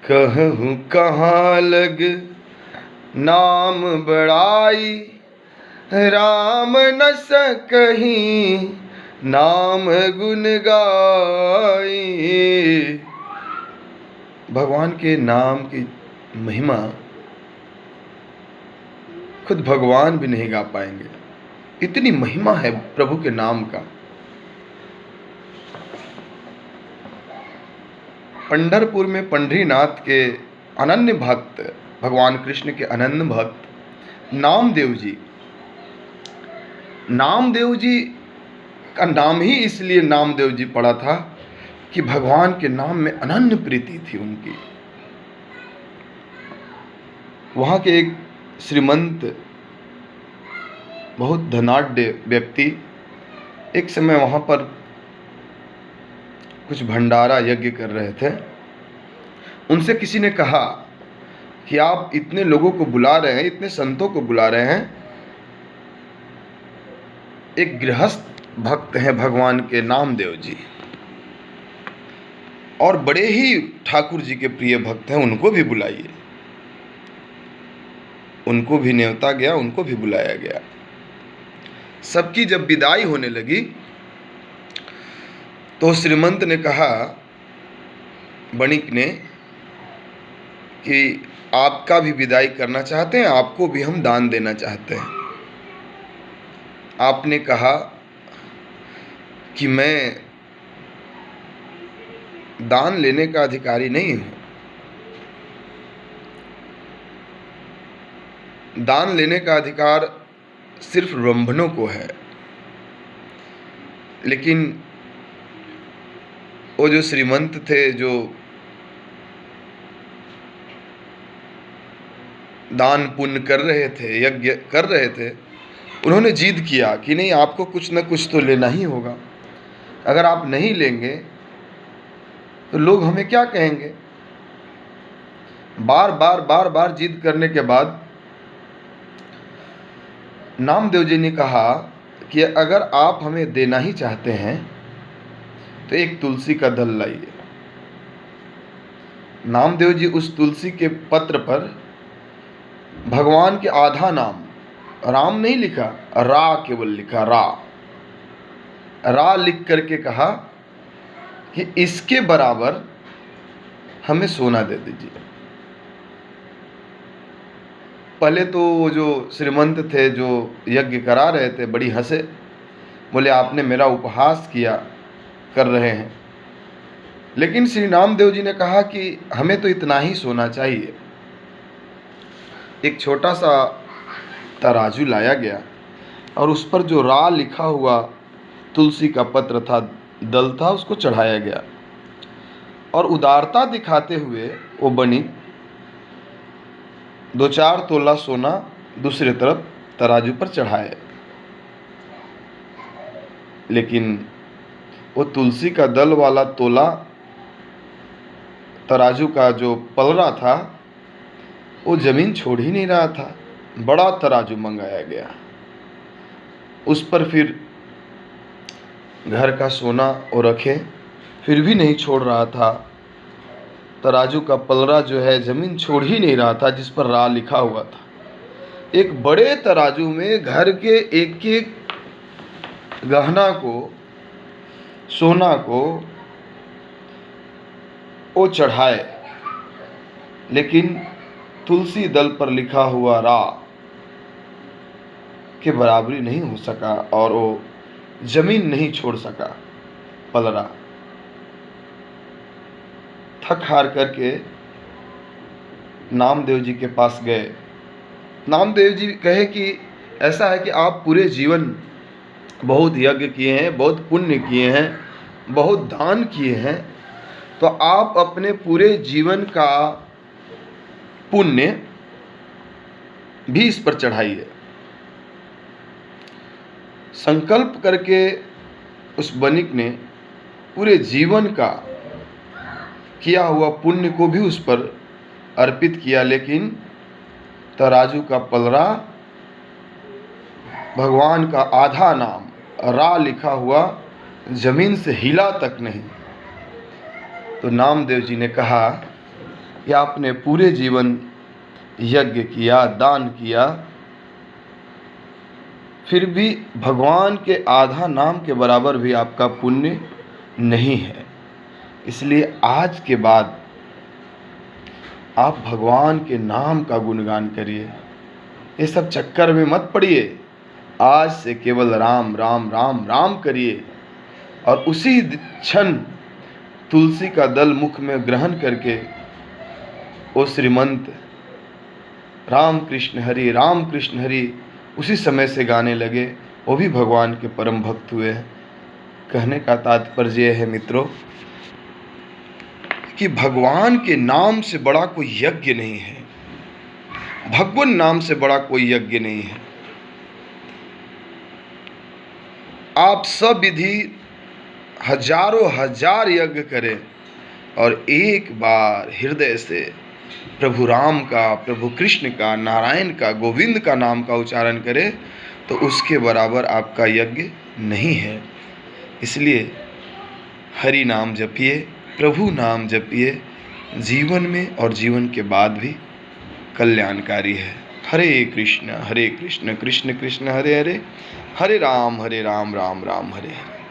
कहूँ कहाँ लग नाम बड़ाई, राम न सकहीं नाम गुण गाई। भगवान के नाम की महिमा खुद भगवान भी नहीं गा पाएंगे, इतनी महिमा है प्रभु के नाम का। पंढरपुर में पंढरीनाथ के अनन्य भक्त, भगवान कृष्ण के अनन्य भक्त नामदेव जी का नाम ही इसलिए नामदेव जी पड़ा था कि भगवान के नाम में अनन्य प्रीति थी उनकी। वहाँ के एक श्रीमंत बहुत धनाढ्य व्यक्ति एक समय वहाँ पर कुछ भंडारा यज्ञ कर रहे थे। उनसे किसी ने कहा कि आप इतने लोगों को बुला रहे हैं, इतने संतों को बुला रहे हैं, एक गृहस्थ भक्त हैं भगवान के नामदेव जी और बड़े ही ठाकुर जी के प्रिय भक्त हैं, उनको भी बुलाइए। उनको भी न्योता गया, उनको भी बुलाया गया। सबकी जब विदाई होने लगी तो श्रीमंत ने कहा बणिक ने कि आपका भी विदाई करना चाहते हैं, आपको भी हम दान देना चाहते हैं। आपने कहा कि मैं दान लेने का अधिकारी नहीं हूं, दान लेने का अधिकार सिर्फ ब्राह्मणों को है। लेकिन वो जो श्रीमंत थे, जो दान पुण्य कर रहे थे, यज्ञ कर रहे थे, उन्होंने जिद किया कि नहीं, आपको कुछ न कुछ तो लेना ही होगा। अगर आप नहीं लेंगे तो लोग हमें क्या कहेंगे। बार बार जिद करने के बाद नामदेव जी ने कहा कि अगर आप हमें देना ही चाहते हैं तो एक तुलसी का दल लाइए। नामदेव जी उस तुलसी के पत्र पर भगवान के आधा नाम, राम नहीं लिखा, रा केवल लिखा, रा लिख करके कहा कि इसके बराबर हमें सोना दे दीजिए। पहले तो वो जो श्रीमंत थे जो यज्ञ करा रहे थे बड़ी हंसे, बोले आपने मेरा उपहास किया कर रहे हैं। लेकिन श्री नामदेव जी ने कहा कि हमें तो इतना ही सोना चाहिए। एक छोटा सा तराजू लाया गया और उस पर जो रा लिखा हुआ तुलसी का पत्र था, दल था, उसको चढ़ाया गया और उदारता दिखाते हुए वो बनी 2-4 तोला सोना दूसरी तरफ तराजू पर चढ़ाए। लेकिन वो तुलसी का दल वाला तोला तराजू का जो पलड़ा था वो जमीन छोड़ ही नहीं रहा था। बड़ा तराजू मंगाया गया, उस पर फिर घर का सोना वो रखे, फिर भी नहीं छोड़ रहा था। तराजू का पलड़ा जो है जमीन छोड़ ही नहीं रहा था जिस पर रा लिखा हुआ था। एक बड़े तराजू में घर के एक एक गहना को, सोना को वो चढ़ाए, लेकिन तुलसी दल पर लिखा हुआ रा के बराबरी नहीं हो सका और वो जमीन नहीं छोड़ सका पलड़ा। थक हार करके नामदेव जी के पास गए। नामदेव जी कहे कि ऐसा है कि आप पूरे जीवन बहुत यज्ञ किए हैं, बहुत पुण्य किए हैं, बहुत दान किए हैं, तो आप अपने पूरे जीवन का पुण्य भी इस पर चढ़ाइए। संकल्प करके उस बनिक ने पूरे जीवन का किया हुआ पुण्य को भी उस पर अर्पित किया, लेकिन तराजू का पलड़ा, भगवान का आधा नाम रा लिखा हुआ जमीन से हिला तक नहीं। तो नामदेव जी ने कहा या आपने पूरे जीवन यज्ञ किया, दान किया, फिर भी भगवान के आधा नाम के बराबर भी आपका पुण्य नहीं है। इसलिए आज के बाद आप भगवान के नाम का गुणगान करिए, ये सब चक्कर में मत पड़िए। आज से केवल राम राम राम राम करिए और उसी क्षण तुलसी का दल मुख में ग्रहण करके वो श्रीमंत राम कृष्ण हरि उसी समय से गाने लगे। वो भी भगवान के परम भक्त हुए हैं। कहने का तात्पर्य है मित्रों कि भगवान के नाम से बड़ा कोई यज्ञ नहीं है, भगवान नाम से बड़ा कोई यज्ञ नहीं है। आप सब विधि हजारों हजार यज्ञ करें और एक बार हृदय से प्रभु राम का, प्रभु कृष्ण का, नारायण का, गोविंद का नाम का उच्चारण करें तो उसके बराबर आपका यज्ञ नहीं है। इसलिए हरि नाम जपिए, प्रभु नाम जपिए, जीवन में और जीवन के बाद भी कल्याणकारी है। हरे कृष्ण कृष्ण कृष्ण हरे हरे, हरे राम राम राम हरे हरे।